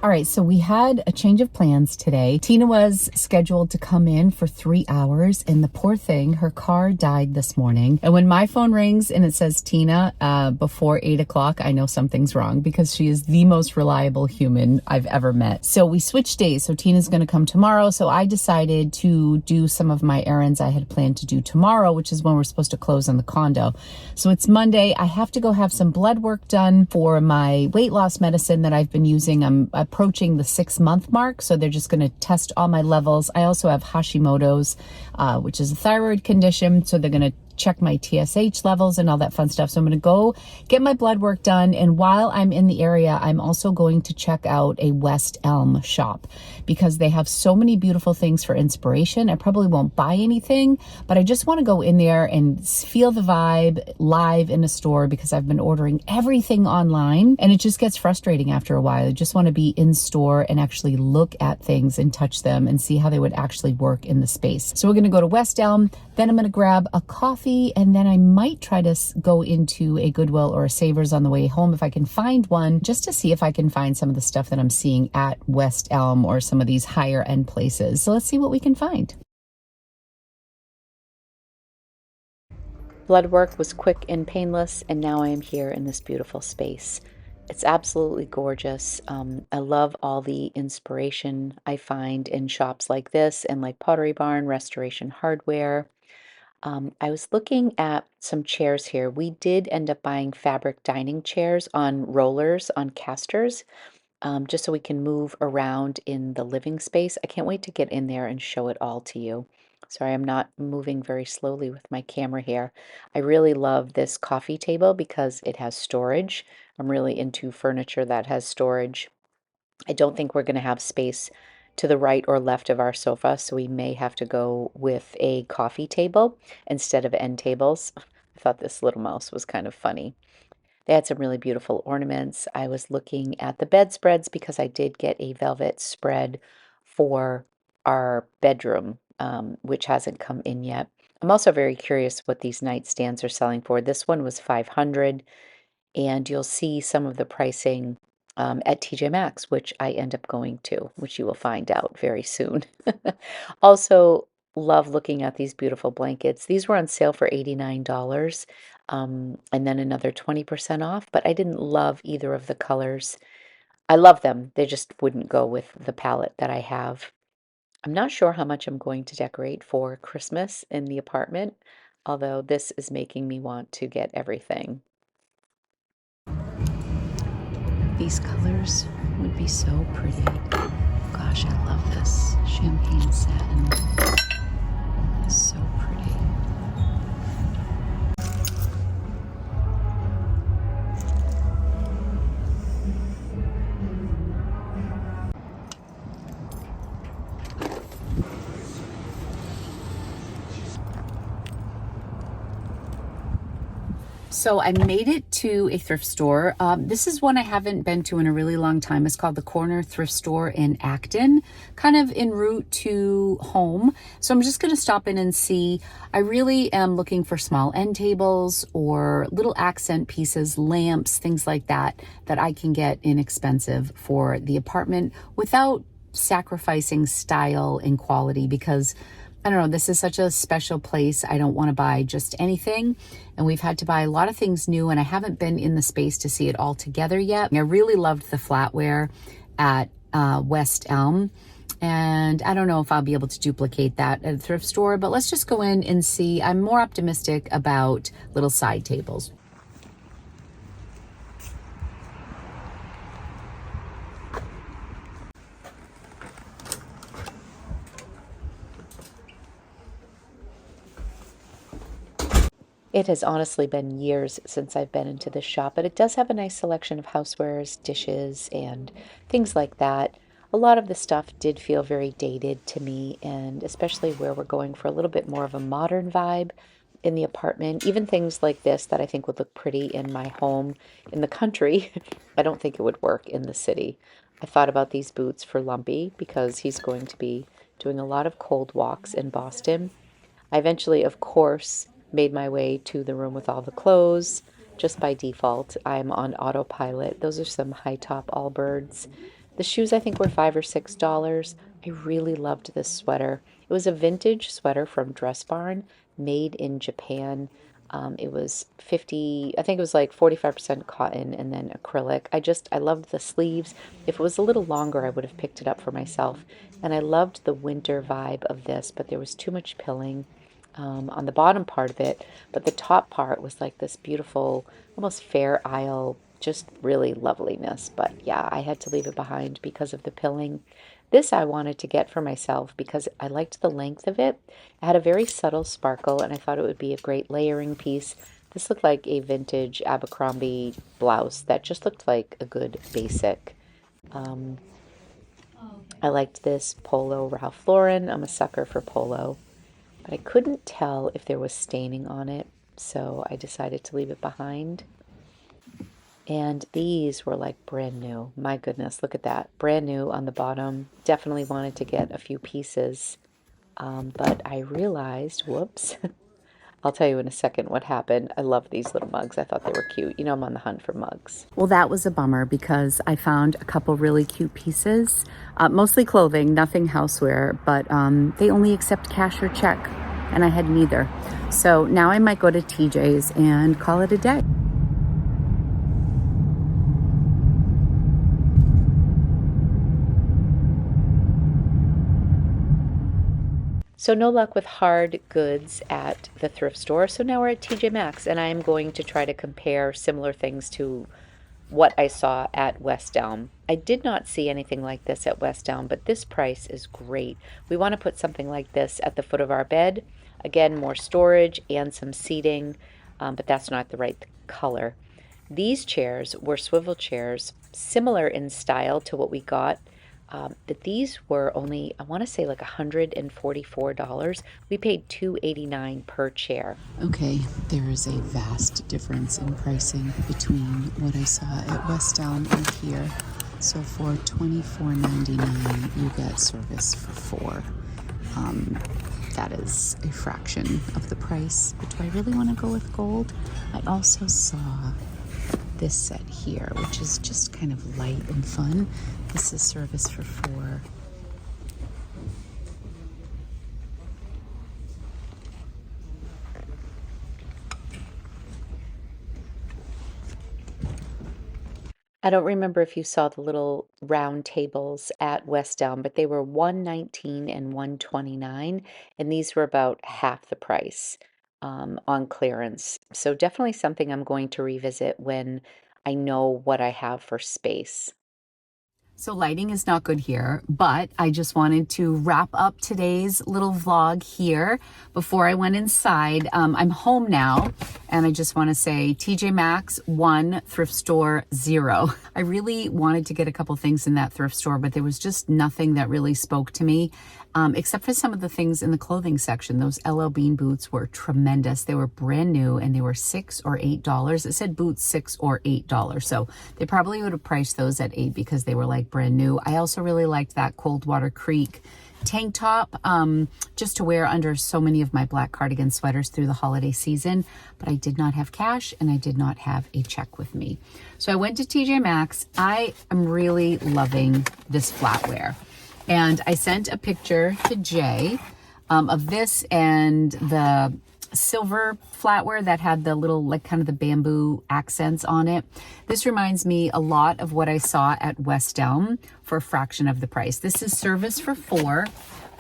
All right, so we had a change of plans today. Tina was scheduled to come in for 3 hours, and the poor thing, her car died this morning. And when my phone rings and it says Tina before 8 o'clock, I know something's wrong because she is the most reliable human I've ever met. So we switched days. So Tina's going to come tomorrow. So I decided to do some of my errands I had planned to do tomorrow, which is when we're supposed to close on the condo. So it's Monday. I have to go have some blood work done for my weight loss medicine that I've been using. I'm approaching the 6-month mark, so they're just going to test all my levels. I also have Hashimoto's, which is a thyroid condition, so they're going to check my TSH levels and all that fun stuff. So I'm going to go get my blood work done. And while I'm in the area, I'm also going to check out a West Elm shop because they have so many beautiful things for inspiration. I probably won't buy anything, but I just want to go in there and feel the vibe live in a store because I've been ordering everything online and it just gets frustrating after a while. I just want to be in store and actually look at things and touch them and see how they would actually work in the space. So we're going to go to West Elm, then I'm going to grab a coffee, and then I might try to go into a Goodwill or a Savers on the way home if I can find one, just to see if I can find some of the stuff that I'm seeing at West Elm or some of these higher end places. So let's see what we can find. Blood work was quick and painless, and now I am here in this beautiful space. It's absolutely gorgeous. I love all the inspiration I find in shops like this and like Pottery Barn, Restoration Hardware. I was looking at some chairs here. We did end up buying fabric dining chairs on rollers, on casters, just so we can move around in the living space. I can't wait to get in there and show it all to you. Sorry, I'm not moving very slowly with my camera here. I really love this coffee table because it has storage. I'm really into furniture that has storage. I don't think we're going to have space to the right or left of our sofa, so we may have to go with a coffee table instead of end tables. I thought this little mouse was kind of funny. They had some really beautiful ornaments. I was looking at the bedspreads because I did get a velvet spread for our bedroom, which hasn't come in yet. I'm also very curious what these nightstands are selling for. This one was $500, and you'll see some of the pricing at TJ Maxx, which I end up going to, which you will find out very soon. Also, love looking at these beautiful blankets. These were on sale for $89, and then another 20% off, but I didn't love either of the colors. I love them. They just wouldn't go with the palette that I have. I'm not sure how much I'm going to decorate for Christmas in the apartment, although this is making me want to get everything. These colors would be so pretty. Gosh, I love this. Champagne satin. It's so pretty. So I made it to a thrift store. This is one I haven't been to in a really long time. It's called the Corner Thrift Store in Acton, kind of en route to home. So I'm just going to stop in and see. I really am looking for small end tables or little accent pieces, lamps, things like that, that I can get inexpensive for the apartment without sacrificing style and quality, because I don't know, this is such a special place. I don't want to buy just anything. And we've had to buy a lot of things new, and I haven't been in the space to see it all together yet. I really loved the flatware at West Elm. And I don't know if I'll be able to duplicate that at a thrift store, but let's just go in and see. I'm more optimistic about little side tables. It has honestly been years since I've been into this shop, but it does have a nice selection of housewares, dishes, and things like that. A lot of the stuff did feel very dated to me, and especially where we're going for a little bit more of a modern vibe in the apartment. Even things like this that I think would look pretty in my home in the country, I don't think it would work in the city. I thought about these boots for Lumpy because he's going to be doing a lot of cold walks in Boston. I eventually, of course, made my way to the room with all the clothes. Just by default, I'm on autopilot. Those are some high top Allbirds. The shoes I think were $5 or $6. I really loved this sweater. It was a vintage sweater from Dress Barn, made in Japan. It was 50, I think it was like 45% cotton and then acrylic. I loved the sleeves. If it was a little longer, I would have picked it up for myself. And I loved the winter vibe of this, but there was too much pilling on the bottom part of it. But the top part was like this beautiful, almost Fair Isle, just really loveliness. But yeah, I had to leave it behind because of the pilling. This I wanted to get for myself because I liked the length of it. It had a very subtle sparkle, and I thought it would be a great layering piece. This looked like a vintage Abercrombie blouse that just looked like a good basic. Um, I liked this polo Ralph Lauren. I'm a sucker for polo, but I couldn't tell if there was staining on it, so I decided to leave it behind. And these were like brand new. My goodness, look at that. Brand new on the bottom. Definitely wanted to get a few pieces, but I realized, whoops, I'll tell you in a second what happened. I love these little mugs. I thought they were cute. You know, I'm on the hunt for mugs. Well, that was a bummer because I found a couple really cute pieces, mostly clothing, nothing houseware, but they only accept cash or check, and I had neither. So now I might go to TJ's and call it a day. So no luck with hard goods at the thrift store. So now we're at TJ Maxx, and I am going to try to compare similar things to what I saw at West Elm. I did not see anything like this at West Elm, but this price is great. We want to put something like this at the foot of our bed. Again, more storage and some seating, but that's not the right color. These chairs were swivel chairs, similar in style to what we got. But these were only, I want to say like $144. We paid $289 per chair. Okay, there is a vast difference in pricing between what I saw at West Elm and here. So for $24.99, you get service for four. That is a fraction of the price. But do I really want to go with gold? I also saw this set here, which is just kind of light and fun. This is service for four. I don't remember if you saw the little round tables at West Elm, but they were $119 and $129, and these were about half the price on clearance. So definitely something I'm going to revisit when I know what I have for space. So lighting is not good here, but I just wanted to wrap up today's little vlog here before I went inside. I'm home now, and I just want to say TJ Maxx 1, thrift store 0. I really wanted to get a couple things in that thrift store, but there was just nothing that really spoke to me, except for some of the things in the clothing section. Those LL Bean boots were tremendous. They were brand new, and they were $6 or $8. It said boots $6 or $8, so they probably would have priced those at $8 because they were like brand new. I also really liked that Coldwater Creek tank top, just to wear under so many of my black cardigan sweaters through the holiday season, but I did not have cash and I did not have a check with me. So I went to TJ Maxx. I am really loving this flatware, and I sent a picture to Jay of this and the silver flatware that had the little, like, kind of the bamboo accents on it. This reminds me a lot of what I saw at West Elm for a fraction of the price. This is service for four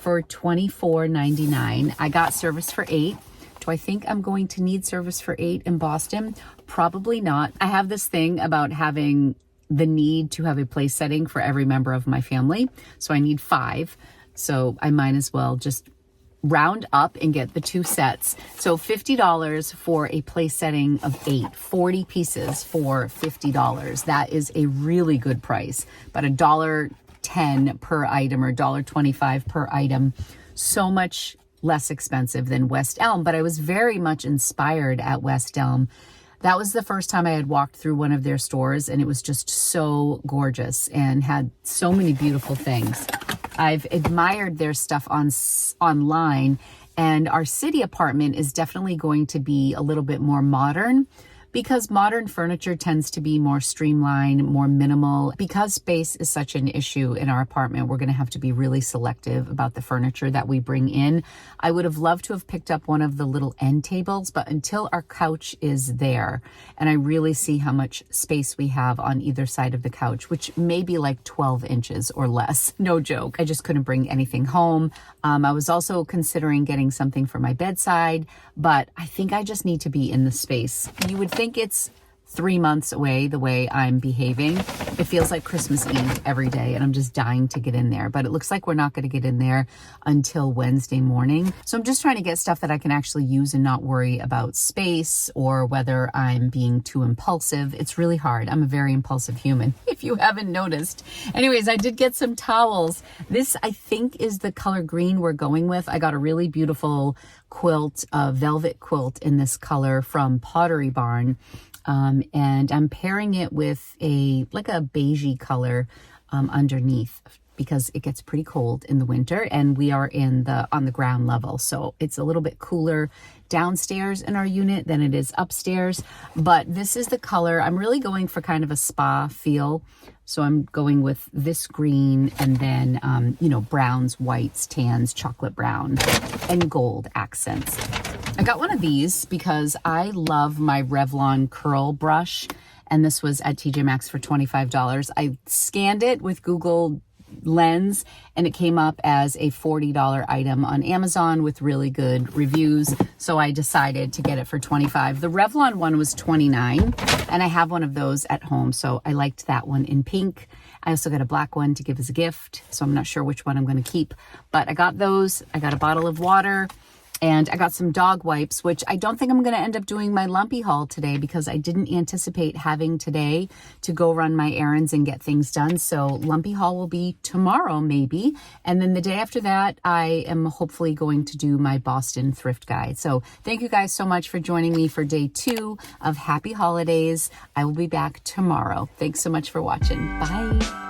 for $24.99. I got service for 8. Do I think I'm going to need service for 8 in Boston? Probably not. I have this thing about having the need to have a place setting for every member of my family. So I need 5. So I might as well just round up and get the 2 sets. So $50 for a place setting of 8, 40 pieces for $50. That is a really good price, but $1.10 per item or $1.25 per item. So much less expensive than West Elm, but I was very much inspired at West Elm. That was the first time I had walked through one of their stores, and it was just so gorgeous and had so many beautiful things. I've admired their stuff online, and our city apartment is definitely going to be a little bit more modern. because modern furniture tends to be more streamlined, more minimal. Because space is such an issue in our apartment, we're going to have to be really selective about the furniture that we bring in. I would have loved to have picked up one of the little end tables, but until our couch is there, and I really see how much space we have on either side of the couch, which may be like 12 inches or less, no joke. I just couldn't bring anything home. I was also considering getting something for my bedside, but I think I just need to be in the space. You would think it's 3 months away the way I'm behaving. It feels like Christmas Eve every day and I'm just dying to get in there, but it looks like we're not going to get in there until Wednesday morning. So I'm just trying to get stuff that I can actually use and not worry about space or whether I'm being too impulsive. It's really hard. I'm a very impulsive human, if you haven't noticed. Anyways, I did get some towels. This, I think, is the color green we're going with. I got a really beautiful quilt, a velvet quilt in this color from Pottery Barn. And I'm pairing it with like a beigey color underneath because it gets pretty cold in the winter and we are on the ground level. So it's a little bit cooler downstairs in our unit than it is upstairs. But this is the color. I'm really going for kind of a spa feel. So I'm going with this green and then, browns, whites, tans, chocolate brown, and gold accents. I got one of these because I love my Revlon curl brush, and this was at TJ Maxx for $25. I scanned it with Google Lens, and it came up as a $40 item on Amazon with really good reviews, so I decided to get it for $25. The Revlon one was $29, and I have one of those at home, so I liked that one in pink. I also got a black one to give as a gift, so I'm not sure which one I'm going to keep, but I got those. I got a bottle of water. And I got some dog wipes, which I don't think I'm going to end up doing my lumpy haul today because I didn't anticipate having today to go run my errands and get things done. So lumpy haul will be tomorrow maybe. And then the day after that, I am hopefully going to do my Boston thrift guide. So thank you guys so much for joining me for day 2 of Happy Holidays. I will be back tomorrow. Thanks so much for watching. Bye.